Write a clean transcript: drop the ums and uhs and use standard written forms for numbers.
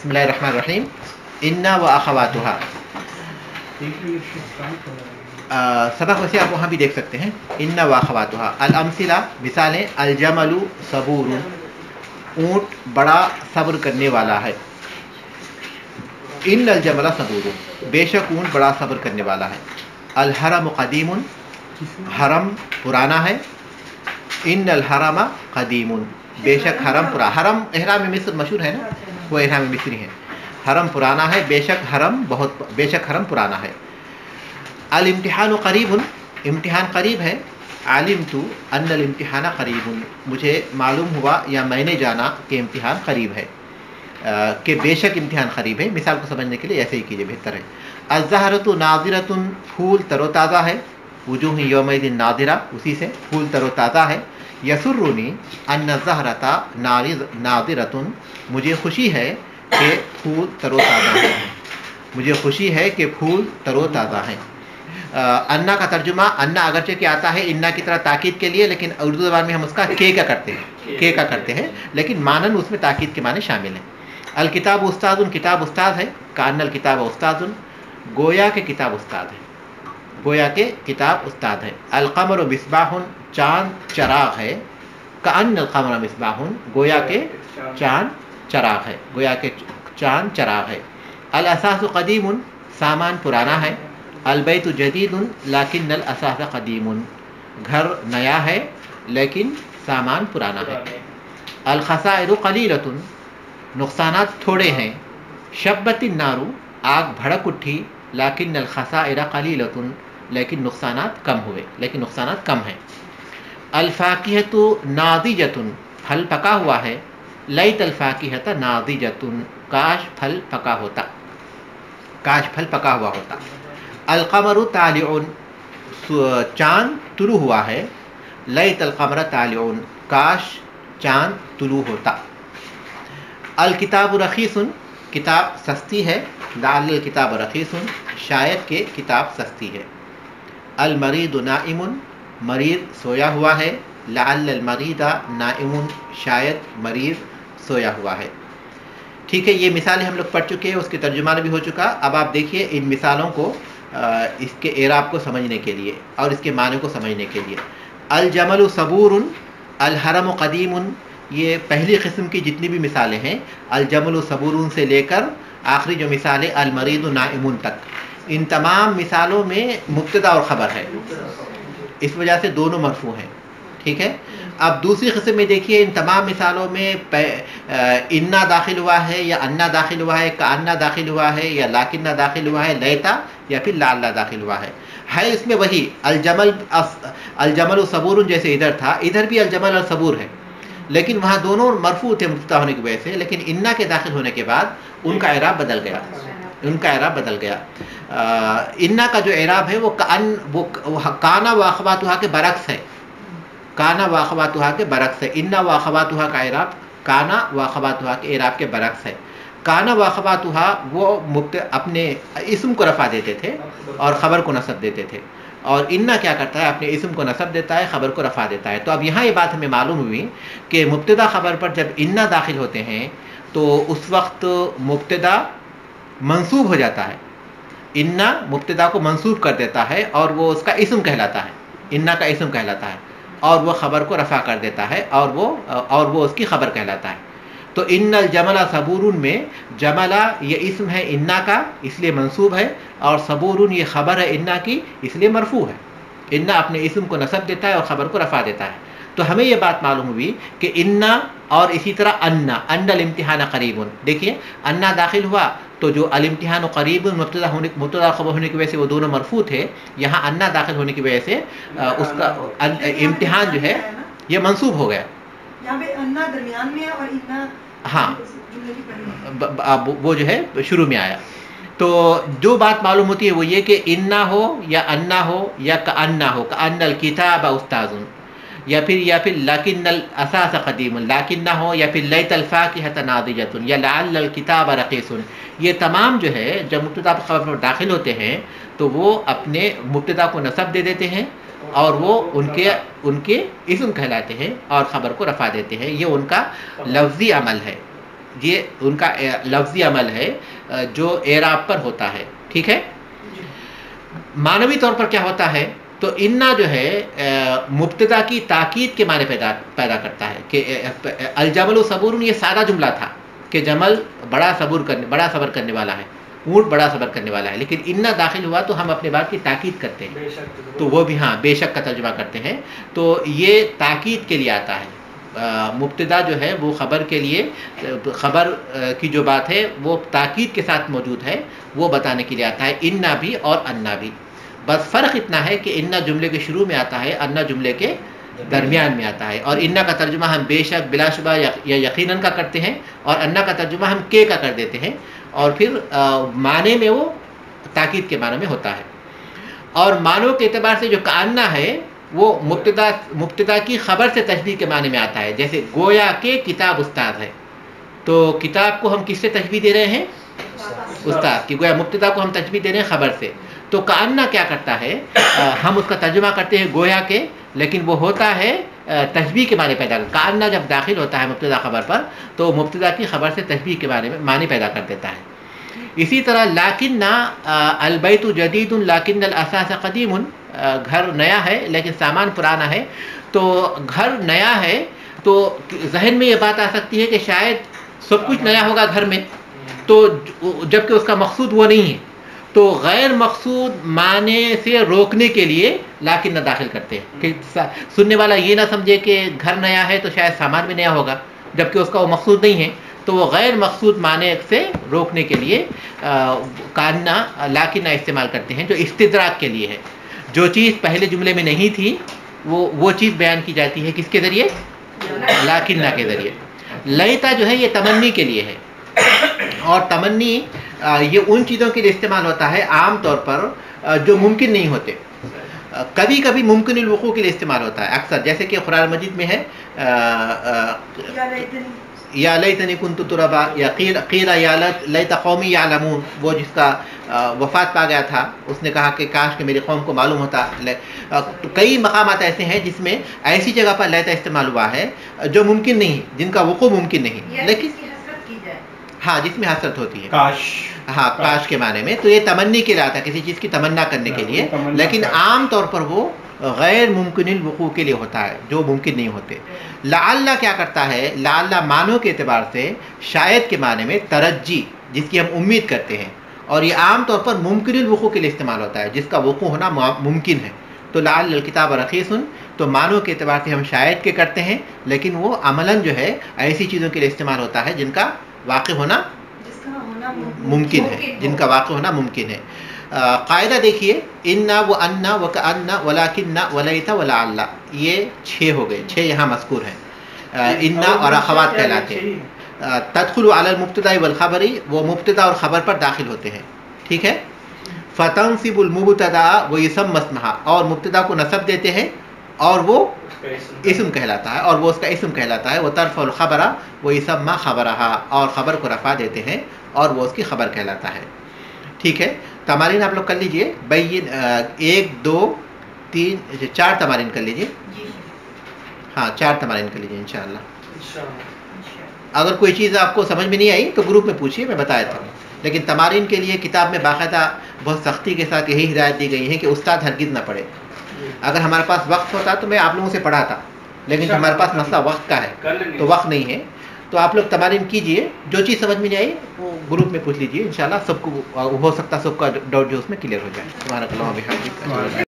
بسم اللہ الرحمن الرحیم. انا و اخواتها. سبق ویسے آپ وہاں بھی دیکھ سکتے ہیں. انا و اخواتها. الامثلہ مثالیں. الجمل صبور، اونٹ بڑا صبر کرنے والا ہے. ان الجمل صبور، بے شک اونٹ بڑا صبر کرنے والا ہے. الحرم قدیم، حرم پرانا ہے. ان الحرم قدیم، بے شک حرم پرانا. حرم احرام مصر مشہور ہے نا، وہ احرام مصری ہے. حرم پرانا ہے، بے شک حرم پرانا ہے. الامتحان قریب، امتحان قریب ہے. علمت ان الامتحان قریب، مجھے معلوم ہوا یا میں نے جانا کہ امتحان قریب ہے، کہ بے شک امتحان قریب ہے. مثال کو سمجھنے کے لیے ایسے ہی کیجیے، بہتر ہے. الزہرۃ ناظرۃ، پھول تر و تازہ ہے. وجوہ یومئذ ناظرہ، اسی سے پھول تر و تازہ ہے. یسرنی ان الزہرۃ ناظرۃ، مجھے خوشی ہے کہ پھول تر و تازہ ہیں. مجھے خوشی ہے کہ پھول تر و تازہ ہیں. انا کا ترجمہ، انا اگرچہ کہ آتا ہے انا کی طرح تاکید کے لیے، لیکن اردو زبان میں ہم اس کا کے کا کرتے ہیں، لیکن مانن اس میں تاکید کے معنی شامل ہیں. الکتاب استاد، کتاب استاد ہے. کان الکتاب استاد، گویا کہ کتاب استاد ہے. گویا کہ کتاب استاد ہے. القمر مصباح، چاند چراغ ہے. کان القمر مصباح، گویا کہ چاند چراغ ہے. گویا کہ چاند چراغ ہے. الاساس قدیم، سامان پرانا ہے. البیت جدید لیکن الاساس قدیم، گھر نیا ہے لیکن سامان پرانا ہے. الخسائر قلیلۃ، نقصانات تھوڑے ہیں. شبت النار، آگ بھڑک اٹھی. لیکن الخسائر قلیلۃ، لیکن نقصانات کم ہیں. الفاکہۃ ناضجۃ، پھل پکا ہوا ہے. لیت الفاکہۃ ناضجۃ، کاش پھل پکا ہوا ہوتا. القمر طالع، چاند طلوع ہوا ہے. لیت القمر طالع، کاش چاند طلوع ہوتا. الکتاب رخیص، کتاب سستی ہے. لعل الکتاب رخیص، شاید کہ کتاب سستی ہے. المریض نائم، مریض سویا ہوا ہے. لعل المریض نائم، شاید مریض سویا ہوا ہے. ٹھیک ہے، یہ مثالیں ہم لوگ پڑھ چکے ہیں، اس کے ترجمہ بھی ہو چکا. اب آپ دیکھیے ان مثالوں کو اس کے اعراب کو سمجھنے کے لیے اور اس کے معنی کو سمجھنے کے لیے. الجمل صبور، الحرم قدیم، یہ پہلی قسم کی جتنی بھی مثالیں ہیں، الجمل صبور سے لے کر آخری جو مثال ہے المریض نائم تک، ان تمام مثالوں میں مبتدا اور خبر ہے، اس وجہ سے دونوں مرفوع ہیں. ٹھیک ہے. اب دوسری قسم میں دیکھیے، ان تمام مثالوں میں انا داخل ہوا ہے یا انا داخل ہوا ہے، کانا داخل ہوا ہے یا لاکنہ داخل ہوا ہے، لیتا یا پھر لعل داخل ہوا ہے اس میں وہی الجمل صبور جیسے ادھر تھا، ادھر بھی الجمل اور صبور ہے، لیکن وہاں دونوں مرفوع تھے مبتدا ہونے کی وجہ سے. لیکن انا کے داخل ہونے کے بعد ان کا اعراب بدل گیا. انا کا جو اعراب ہے وہ کانا و اخواتها کے برعکس ہے. کانا و اخواتها کے برعکس ہے. انا و اخواتها کا اعراب کانا و اخواتها کے اعراب کے برعکس ہے. کانا و اخواتها وہ اپنے اسم کو رفع دیتے تھے اور خبر کو نصب دیتے تھے، اور انا کیا کرتا ہے، اپنے اسم کو نصب دیتا ہے، خبر کو رفع دیتا ہے. تو اب یہاں یہ بات ہمیں معلوم ہوئی کہ مبتدا خبر پر جب انا داخل ہوتے ہیں تو اس وقت مبتدا منصوب ہو جاتا ہے. انا مبتدا کو منصوب کر دیتا ہے اور وہ اس کا اسم کہلاتا ہے، انا کا اسم کہلاتا ہے، اور وہ خبر کو رفع کر دیتا ہے اور وہ اس کی خبر کہلاتا ہے. تو ان الجمل صبور میں جملہ یہ اسم ہے انا کا، اس لیے منصوب ہے، اور صبور یہ خبر ہے انا کی، اس لیے مرفوع ہے. انا اپنے اسم کو نصب دیتا ہے اور خبر کو رفع دیتا ہے. تو ہمیں یہ بات معلوم ہوئی کہ انا اور اسی طرح ان الامتحان قریب. دیکھیے انا داخل ہوا تو جو الامتحان قریب مبتدا خبر ہونے کی وجہ سے وہ دونوں مرفوع تھے. یہاں انا داخل ہونے کی وجہ سے اس کا امتحان جو ہے یہ منصوب ہو گیا. یہاں پہ انا درمیان میں ہے اور انا ہاں وہ جو ہے شروع میں آیا. تو جو بات معلوم ہوتی ہے وہ یہ کہ انا ہو یا انا ہو یا کانا ہو، کان الکتاب استاذ، یا پھر لیکن الاساس قدیم، لیکن نہ ہو، یا پھر لیت الفاکہۃ ناضجۃ یا لعل الکتاب رخیص. یہ تمام جو ہے جب مبتدا خبر میں داخل ہوتے ہیں تو وہ اپنے مبتدا کو نصب دے دیتے ہیں اور وہ ان کے اسم کہلاتے ہیں اور خبر کو رفع دیتے ہیں. یہ ان کا لفظی عمل ہے. یہ ان کا لفظی عمل ہے جو اعراب پر ہوتا ہے، ٹھیک ہے. معنوی طور پر کیا ہوتا ہے؟ تو انا جو ہے مبتدا کی تاکید کے معنی پیدا کرتا ہے کہ الجمل صبور، یہ سادہ جملہ تھا کہ جمل بڑا صبر کرنے والا ہے، اونٹ بڑا صبر کرنے والا ہے، لیکن انا داخل ہوا تو ہم اپنے بات کی تاکید کرتے ہیں، تو وہ بھی ہاں بے شک کا ترجمہ کرتے ہیں. تو یہ تاکید کے لیے آتا ہے. مبتدا جو ہے وہ خبر کے لیے، خبر کی جو بات ہے وہ تاکید کے ساتھ موجود ہے، وہ بتانے کے لیے آتا ہے انا بھی اور انا بھی. بس فرق اتنا ہے کہ انا جملے کے شروع میں آتا ہے، انا جملے کے درمیان میں آتا ہے. اور انا کا ترجمہ ہم بے شک، بلا شبہ یا یقیناً کا کرتے ہیں، اور انا کا ترجمہ ہم کے کا کر دیتے ہیں، اور پھر معنی میں وہ تاکید کے معنی میں ہوتا ہے. اور معنوں کے اعتبار سے جو کانا ہے وہ مبتدا کی خبر سے تشبیہ کے معنی میں آتا ہے. جیسے گویا کہ کتاب استاد ہے، تو کتاب کو ہم کس سے تشبیہ دے رہے ہیں؟ استاد کی. گویا مبتدا کو ہم تشبیہ دے رہے ہیں خبر سے. تو کانا کیا کرتا ہے؟ ہم اس کا ترجمہ کرتے ہیں گویا کہ، لیکن وہ ہوتا ہے تشبیہ کے معنی پیدا کرتا ہے. کانا جب داخل ہوتا ہے مبتدا خبر پر تو مبتدا کی خبر سے تشبیہ کے بارے میں معنی پیدا کر دیتا ہے. اسی طرح لاکن البیت جدید لیکن الاساس قدیم، گھر نیا ہے لیکن سامان پرانا ہے. تو گھر نیا ہے تو ذہن میں یہ بات آ سکتی ہے کہ شاید سب کچھ نیا ہوگا گھر میں، تو جبکہ اس کا مقصود وہ نہیں ہے. تو غیر مقصود معنی سے روکنے کے لیے لاکن نہ داخل کرتے ہیں کہ سننے والا یہ نہ سمجھے کہ گھر نیا ہے تو شاید سامان بھی نیا ہوگا، جبکہ اس کا وہ مقصود نہیں ہے. تو وہ غیر مقصود معنی سے روکنے کے لیے کاننا لاکنہ استعمال کرتے ہیں، جو استدراک کے لیے ہے. جو چیز پہلے جملے میں نہیں تھی وہ چیز بیان کی جاتی ہے کس کے ذریعے؟ لاکنہ کے ذریعے. لیتا جو ہے یہ تمنی کے لیے ہے، اور تمنی یہ ان چیزوں کے لیے استعمال ہوتا ہے عام طور پر جو ممکن نہیں ہوتے. کبھی کبھی ممکن الوقوع کے لیے استعمال ہوتا ہے اکثر، جیسے کہ قرآن مجید میں ہے یا لیتنی کنت ترابا، یا قیل یا لیت قومی یعلمون، وہ جس کا وفات پا گیا تھا اس نے کہا کہ کاش کہ میری قوم کو معلوم ہوتا. تو کئی مقامات ایسے ہیں جس میں ایسی جگہ پر لیتا استعمال ہوا ہے جو ممکن نہیں، جن کا وقوع ممکن نہیں، لیکن ہاں جس میں حسرت ہوتی ہے، کاش، ہاں کاش کے معنی میں. تو یہ تمنی کے لیے آتا ہے، کسی چیز کی تمنا کرنے کے لیے، لیکن عام طور پر وہ غیر ممکن الوقوع کے لیے ہوتا ہے، جو ممکن نہیں ہوتے. لعل کیا کرتا ہے؟ لعل معنوں کے اعتبار سے شاید کے معنی میں ترجی، جس کی ہم امید کرتے ہیں، اور یہ عام طور پر ممکن الوقوع کے لیے استعمال ہوتا ہے، جس کا وقوع ہونا ممکن ہے. تو لعل الکتاب رخیص، تو معنوں کے اعتبار سے ہم شاید کے کرتے ہیں، لیکن وہ عملاً جو ہے ایسی چیزوں کے لیے استعمال ہوتا ہے جن کا واقع ہونا ممکن ہے، جن کا واقع ہونا ممکن ہے. قاعدہ دیکھیے، انا و انا و کانا ولیکن ولیت ولعل، یہ 6 ہو گئے، 6 یہاں مذکور ہیں. انا اور اخوات کہلاتے ہیں. تدخل علی المبتدا والخبر، وہ مبتدا اور خبر پر داخل ہوتے ہیں، ٹھیک ہے. فتنصب المبتدا ویسمى اسمها، اور مبتدا کو نصب دیتے ہیں اور وہ اسم کہلاتا ہے، اور وہ اس کا اسم کہلاتا ہے. وترفع الخبر ویسمى خبرها، اور خبر کو رفع دیتے ہیں اور وہ اس کی خبر کہلاتا ہے، ٹھیک ہے. تمارین آپ لوگ کر لیجئے، 1 2 3 4 تمارین کر لیجئے. ہاں 4 تمارین کر لیجئے انشاءاللہ. اگر کوئی چیز آپ کو سمجھ میں نہیں آئی تو گروپ میں پوچھیے، میں بتا دیتا ہوں. لیکن تمارین کے لیے کتاب میں باقاعدہ بہت سختی کے ساتھ یہی ہدایت دی گئی ہے کہ استاد ہرگز نہ پڑھے. اگر ہمارے پاس وقت ہوتا تو میں آپ لوگوں سے پڑھاتا، لیکن ہمارے پاس مسئلہ وقت کا ہے، تو وقت نہیں ہے. تو آپ لوگ تمارین کیجئے، جو چیز سمجھ میں نہیں آئی وہ گروپ میں پوچھ لیجئے، انشاءاللہ سب کو ہو سکتا ہے سب کا ڈاؤٹ جو اس میں کلیئر ہو جائے. سبحانک اللہم و بحمدک.